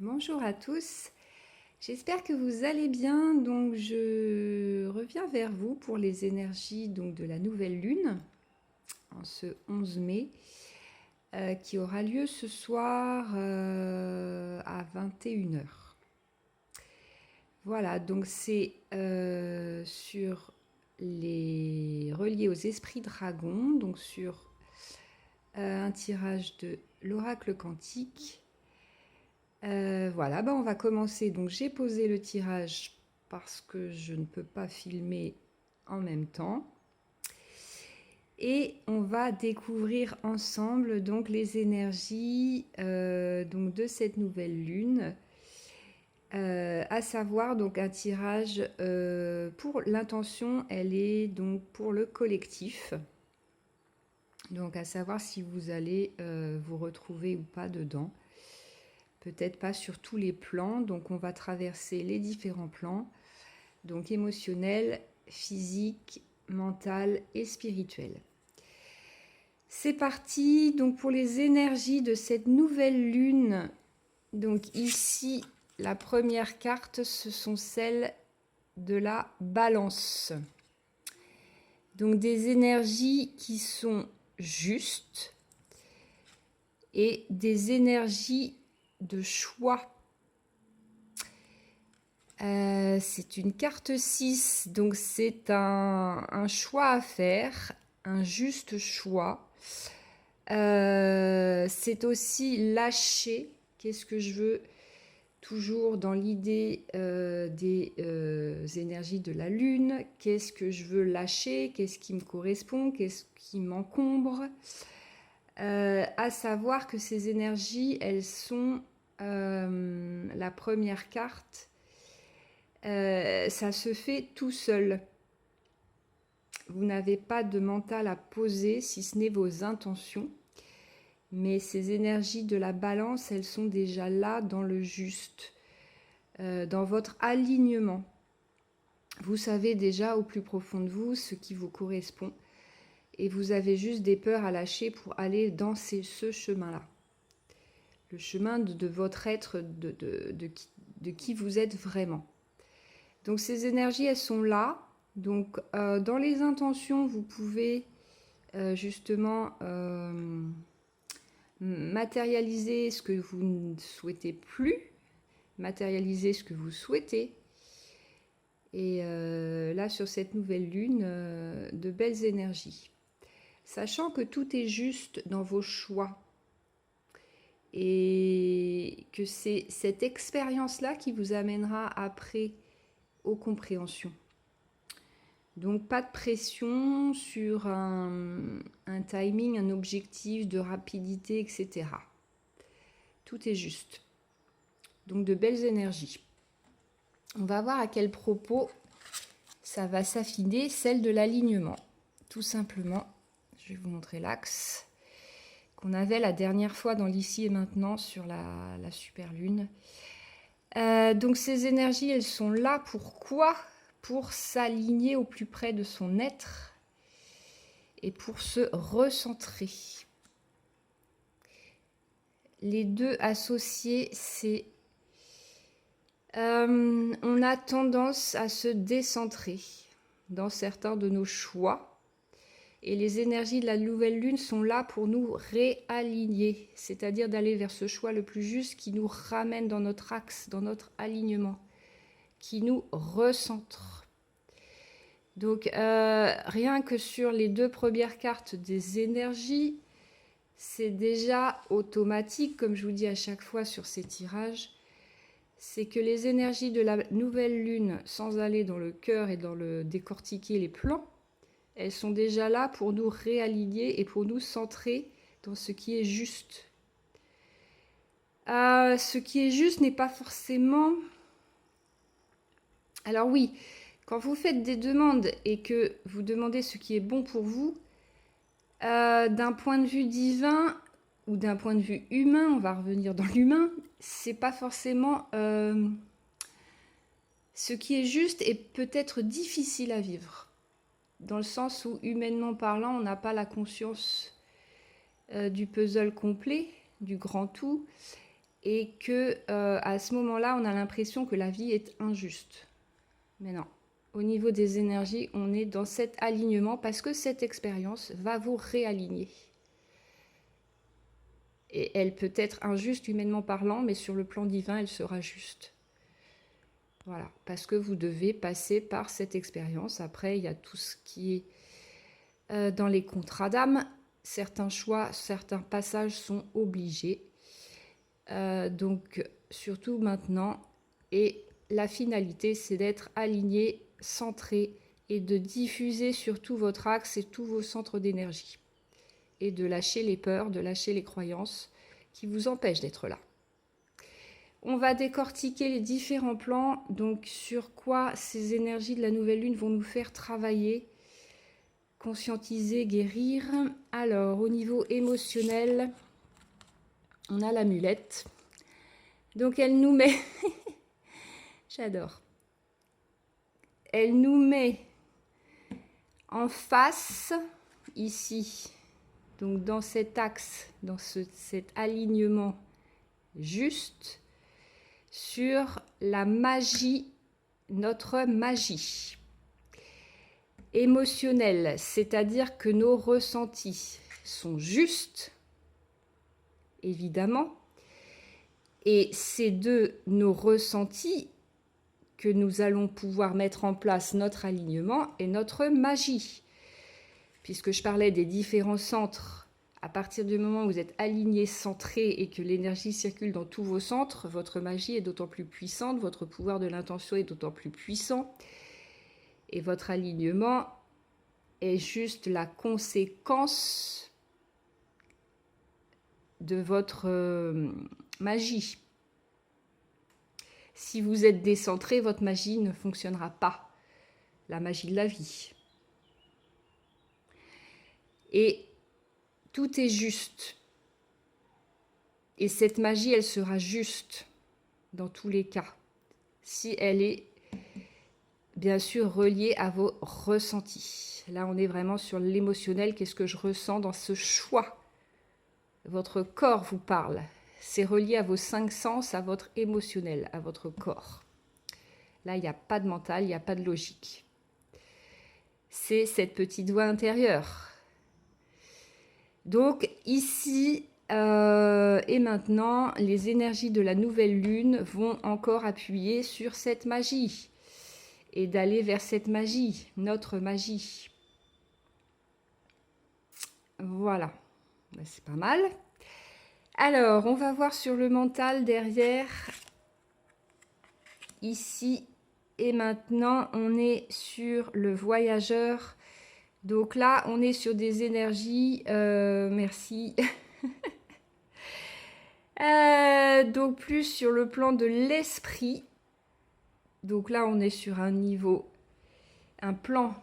Bonjour à tous, j'espère que vous allez bien. Donc je reviens vers vous pour les énergies de la nouvelle lune en ce 11 mai qui aura lieu ce soir à 21 heures. Voilà, donc c'est relié aux esprits dragons, donc sur un tirage de l'oracle quantique. Voilà, on va commencer. Donc j'ai posé le tirage parce que je ne peux pas filmer en même temps. Et on va découvrir ensemble donc les énergies de cette nouvelle lune. À savoir donc un tirage pour l'intention, elle est donc pour le collectif. Donc à savoir si vous allez vous retrouver ou pas dedans. Peut-être pas sur tous les plans, donc on va traverser les différents plans, donc émotionnel, physique, mental et spirituel. C'est parti donc pour les énergies de cette nouvelle lune. Donc ici, la première carte, ce sont celles de la balance. Donc des énergies qui sont justes et des énergies de choix. C'est une carte 6, donc c'est un choix à faire, un juste choix. C'est aussi lâcher. Qu'est-ce que je veux? Toujours dans l'idée des énergies de la lune. Qu'est-ce que je veux lâcher? Qu'est-ce qui me correspond? Qu'est-ce qui m'encombre? À savoir que ces énergies, elles sont la première carte. Ça se fait tout seul. Vous n'avez pas de mental à poser si ce n'est vos intentions. Mais ces énergies de la balance, elles sont déjà là dans le juste, dans votre alignement. Vous savez déjà au plus profond de vous ce qui vous correspond. Et vous avez juste des peurs à lâcher pour aller dans ce chemin-là. Le chemin de votre être, de qui vous êtes vraiment. Donc ces énergies, elles sont là. Donc dans les intentions, vous pouvez justement matérialiser ce que vous ne souhaitez plus, matérialiser ce que vous souhaitez. Et là, sur cette nouvelle lune, de belles énergies. Sachant que tout est juste dans vos choix. Et que c'est cette expérience-là qui vous amènera après aux compréhensions. Donc pas de pression sur un timing, un objectif de rapidité, etc. Tout est juste. Donc de belles énergies. On va voir à quel propos ça va s'affiner, celle de l'alignement. Tout simplement, je vais vous montrer l'axe qu'on avait la dernière fois dans l'ici et maintenant sur la super lune. Donc ces énergies, elles sont là pourquoi? Pour s'aligner au plus près de son être et pour se recentrer. Les deux associés, c'est on a tendance à se décentrer dans certains de nos choix. Et les énergies de la nouvelle lune sont là pour nous réaligner, c'est-à-dire d'aller vers ce choix le plus juste qui nous ramène dans notre axe, dans notre alignement, qui nous recentre. Donc rien que sur les deux premières cartes des énergies, c'est déjà automatique, comme je vous dis à chaque fois sur ces tirages, c'est que les énergies de la nouvelle lune, sans aller dans le cœur et dans le décortiquer les plans, elles sont déjà là pour nous réaligner et pour nous centrer dans ce qui est juste. Ce qui est juste n'est pas forcément... Alors oui, quand vous faites des demandes et que vous demandez ce qui est bon pour vous, d'un point de vue divin ou d'un point de vue humain, on va revenir dans l'humain, c'est pas forcément ce qui est juste et peut-être difficile à vivre. Dans le sens où, humainement parlant, on n'a pas la conscience du puzzle complet, du grand tout. et que à ce moment-là, on a l'impression que la vie est injuste. Mais non, au niveau des énergies, on est dans cet alignement parce que cette expérience va vous réaligner. Et elle peut être injuste humainement parlant, mais sur le plan divin, elle sera juste. Voilà, parce que vous devez passer par cette expérience. Après, il y a tout ce qui est dans les contrats d'âme. Certains choix, certains passages sont obligés. Donc, surtout maintenant. Et la finalité, c'est d'être aligné, centré et de diffuser sur tout votre axe et tous vos centres d'énergie. Et de lâcher les peurs, de lâcher les croyances qui vous empêchent d'être là. On va décortiquer les différents plans, donc sur quoi ces énergies de la nouvelle lune vont nous faire travailler, conscientiser, guérir. Alors, au niveau émotionnel, on a l'amulette. Donc, elle nous met... J'adore. Elle nous met en face, ici, donc dans cet axe, dans cet alignement juste, sur la magie, notre magie émotionnelle, c'est-à-dire que nos ressentis sont justes, évidemment, et c'est de nos ressentis que nous allons pouvoir mettre en place notre alignement et notre magie. Puisque je parlais des différents centres, à partir du moment où vous êtes aligné, centré et que l'énergie circule dans tous vos centres, votre magie est d'autant plus puissante, votre pouvoir de l'intention est d'autant plus puissant. Et votre alignement est juste la conséquence de votre magie. Si vous êtes décentré, votre magie ne fonctionnera pas. La magie de la vie. Et tout est juste. Et cette magie, elle sera juste dans tous les cas. Si elle est bien sûr reliée à vos ressentis. Là, on est vraiment sur l'émotionnel. Qu'est-ce que je ressens dans ce choix? Votre corps vous parle. C'est relié à vos 5 sens, à votre émotionnel, à votre corps. Là, il n'y a pas de mental, il n'y a pas de logique. C'est cette petite voix intérieure. Donc ici et maintenant, les énergies de la nouvelle lune vont encore appuyer sur cette magie et d'aller vers cette magie, notre magie. Voilà, c'est pas mal. Alors, on va voir sur le mental derrière. Ici et maintenant, on est sur le voyageur. Donc là, on est sur des énergies... merci. Donc plus sur le plan de l'esprit. Donc là, on est sur un niveau, un plan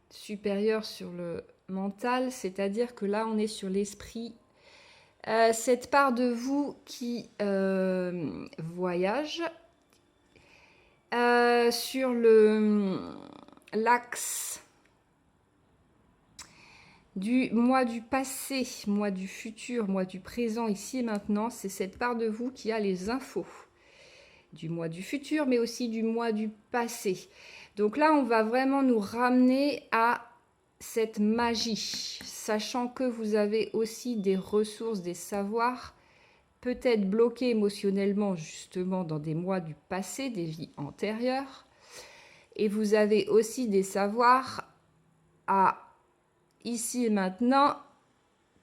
supérieur sur le mental. C'est-à-dire que là, on est sur l'esprit. Cette part de vous qui voyage sur l'axe du moi du passé, moi du futur, moi du présent, ici et maintenant, c'est cette part de vous qui a les infos du moi du futur, mais aussi du moi du passé. Donc là, on va vraiment nous ramener à cette magie, sachant que vous avez aussi des ressources, des savoirs, peut-être bloqués émotionnellement justement dans des mois du passé, des vies antérieures. Et vous avez aussi des savoirs à ici et maintenant,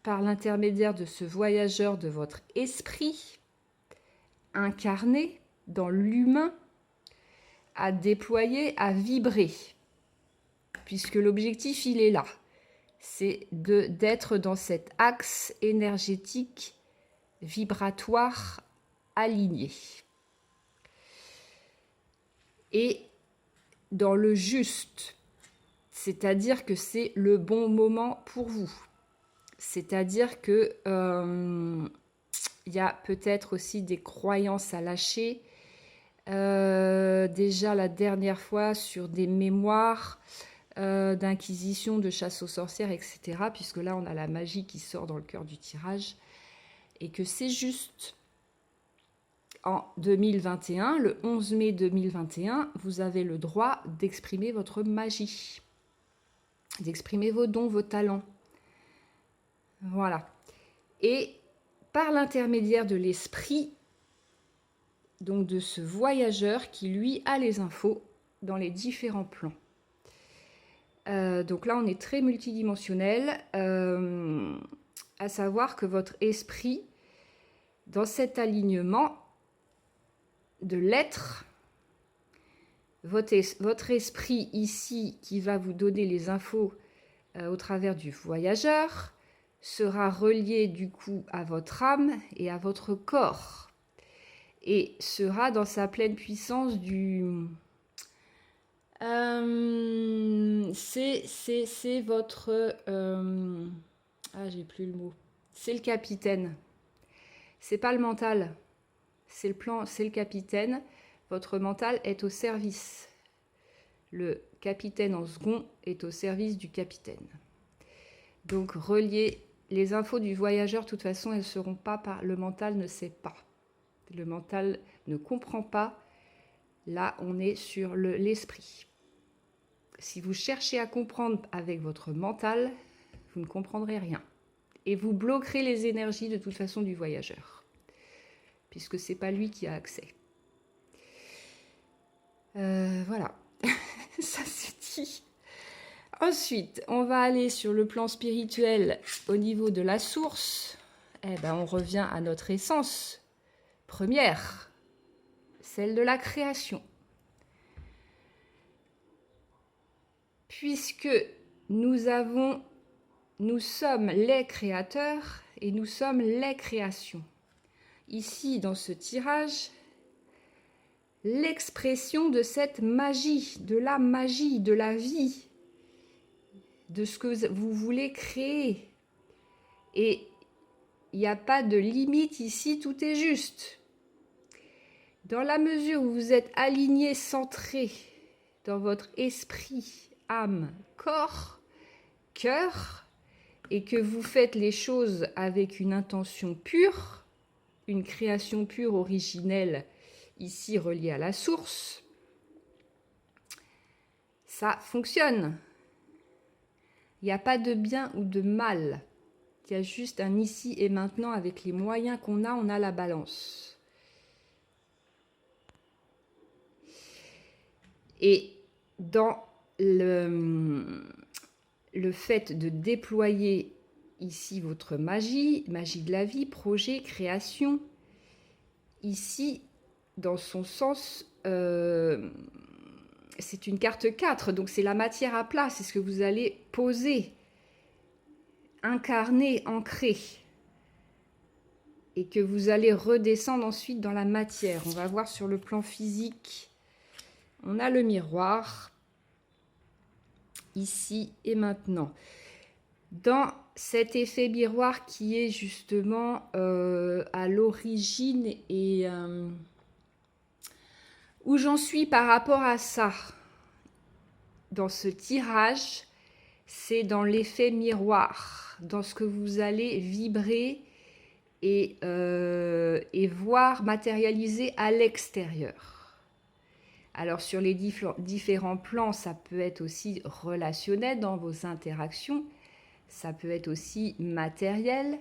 par l'intermédiaire de ce voyageur de votre esprit, incarné dans l'humain, à déployer, à vibrer. Puisque l'objectif, il est là. C'est d'être dans cet axe énergétique, vibratoire, aligné. Et dans le juste. C'est-à-dire que c'est le bon moment pour vous. C'est-à-dire que y a peut-être aussi des croyances à lâcher. Déjà la dernière fois sur des mémoires d'inquisition, de chasse aux sorcières, etc. Puisque là, on a la magie qui sort dans le cœur du tirage. Et que c'est juste. en 2021, le 11 mai 2021, vous avez le droit d'exprimer votre magie, d'exprimer vos dons, vos talents. Voilà. Et par l'intermédiaire de l'esprit, donc de ce voyageur qui, lui, a les infos dans les différents plans. Donc là, on est très multidimensionnel, à savoir que votre esprit, dans cet alignement de l'être, votre esprit ici, qui va vous donner les infos au travers du voyageur, sera relié du coup à votre âme et à votre corps, et sera dans sa pleine puissance du... c'est votre... Ah, j'ai plus le mot. C'est le capitaine. C'est pas le mental. C'est le plan, c'est le capitaine. Votre mental est au service. Le capitaine en second est au service du capitaine. Donc, relier les infos du voyageur, de toute façon, elles ne seront pas par... Le mental ne sait pas. Le mental ne comprend pas. Là, on est sur l'esprit. Si vous cherchez à comprendre avec votre mental, vous ne comprendrez rien. Et vous bloquerez les énergies de toute façon du voyageur, puisque ce n'est pas lui qui a accès. Voilà, ça c'est dit. Ensuite, on va aller sur le plan spirituel au niveau de la source. On revient à notre essence première, celle de la création. Puisque nous sommes les créateurs et nous sommes les créations. Ici, dans ce tirage, l'expression de cette magie, de la vie, de ce que vous voulez créer. Et il n'y a pas de limite ici, tout est juste. Dans la mesure où vous êtes aligné, centré dans votre esprit, âme, corps, cœur, et que vous faites les choses avec une intention pure, une création pure, originelle, ici reliée à la source, ça fonctionne. Il n'y a pas de bien ou de mal. Il y a juste un ici et maintenant avec les moyens qu'on a, on a la balance. Et dans le fait de déployer ici votre magie de la vie, projet, création, ici, dans son sens, c'est une carte 4, donc c'est la matière à plat, c'est ce que vous allez poser, incarner, ancrer, et que vous allez redescendre ensuite dans la matière. On va voir sur le plan physique, on a le miroir, ici et maintenant. Dans cet effet miroir qui est justement à l'origine et où j'en suis par rapport à ça, dans ce tirage, c'est dans l'effet miroir, dans ce que vous allez vibrer et voir matérialiser à l'extérieur. Alors sur les différents plans, ça peut être aussi relationnel dans vos interactions, ça peut être aussi matériel,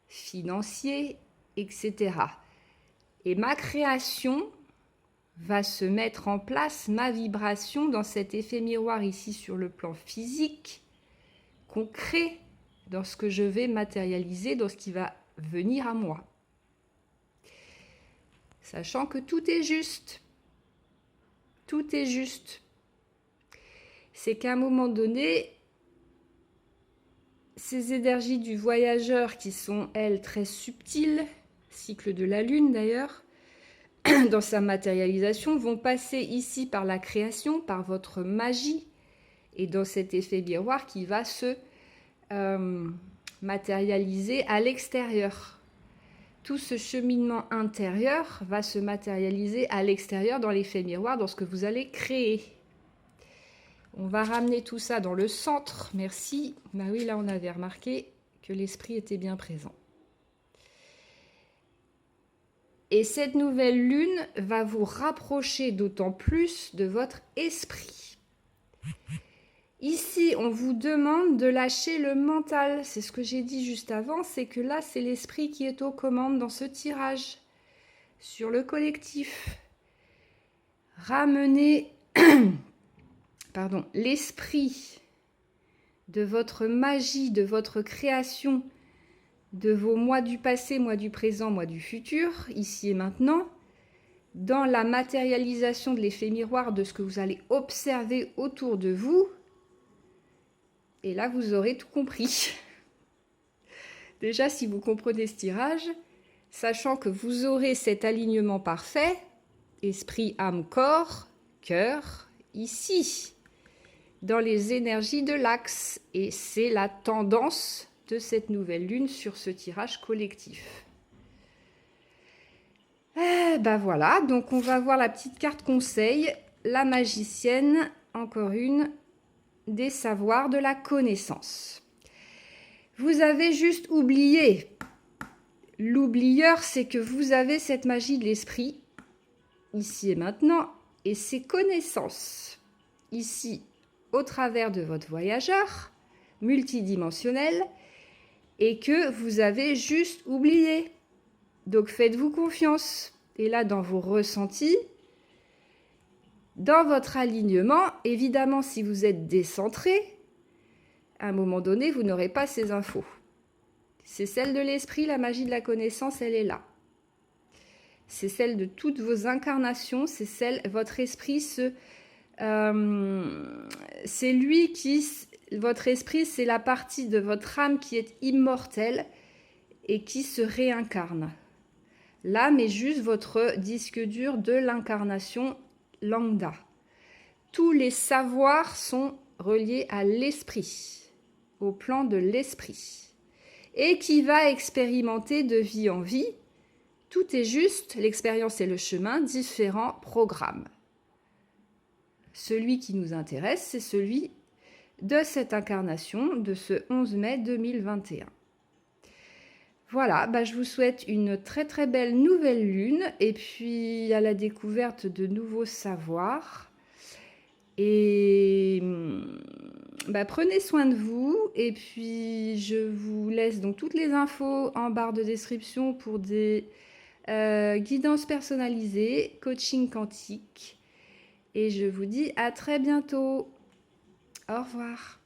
financier, etc. Et ma création va se mettre en place, ma vibration dans cet effet miroir ici sur le plan physique, concret, dans ce que je vais matérialiser, dans ce qui va venir à moi. Sachant que tout est juste. Tout est juste. C'est qu'à un moment donné, ces énergies du voyageur qui sont, elles, très subtiles, cycle de la lune d'ailleurs, dans sa matérialisation, vont passer ici par la création, par votre magie, et dans cet effet miroir qui va se matérialiser à l'extérieur. Tout ce cheminement intérieur va se matérialiser à l'extérieur dans l'effet miroir, dans ce que vous allez créer. On va ramener tout ça dans le centre. Merci. Bah oui, là, on avait remarqué que l'esprit était bien présent. Et cette nouvelle lune va vous rapprocher d'autant plus de votre esprit. Ici, on vous demande de lâcher le mental. C'est ce que j'ai dit juste avant, c'est que là, c'est l'esprit qui est aux commandes dans ce tirage sur le collectif. Ramenez l'esprit de votre magie, de votre création, de vos mois du passé, mois du présent, mois du futur, ici et maintenant, dans la matérialisation de l'effet miroir de ce que vous allez observer autour de vous. Et là, vous aurez tout compris. Déjà, si vous comprenez ce tirage, sachant que vous aurez cet alignement parfait, esprit, âme, corps, cœur, ici, dans les énergies de l'axe. Et c'est la tendance de cette nouvelle lune sur ce tirage collectif. Ben voilà, donc on va voir la petite carte conseil, la magicienne, encore une, des savoirs de la connaissance. Vous avez juste oublié. L'oublieur, c'est que vous avez cette magie de l'esprit, ici et maintenant, et ces connaissances, ici, au travers de votre voyageur multidimensionnel, et que vous avez juste oublié. Donc faites-vous confiance. Et là, dans vos ressentis, dans votre alignement, évidemment, si vous êtes décentré, à un moment donné, vous n'aurez pas ces infos. C'est celle de l'esprit, la magie de la connaissance, elle est là. C'est celle de toutes vos incarnations, c'est celle, votre esprit, c'est lui qui, votre esprit, c'est la partie de votre âme qui est immortelle et qui se réincarne. L'âme est juste votre disque dur de l'incarnation lambda. Tous les savoirs sont reliés à l'esprit, au plan de l'esprit, et qui va expérimenter de vie en vie. Tout est juste, l'expérience et le chemin, différents programmes. Celui qui nous intéresse, c'est celui de cette incarnation de ce 11 mai 2021. Voilà, je vous souhaite une très très belle nouvelle lune et puis à la découverte de nouveaux savoirs. Et prenez soin de vous et puis je vous laisse donc toutes les infos en barre de description pour des guidances personnalisées, coaching quantique. Et je vous dis à très bientôt. Au revoir.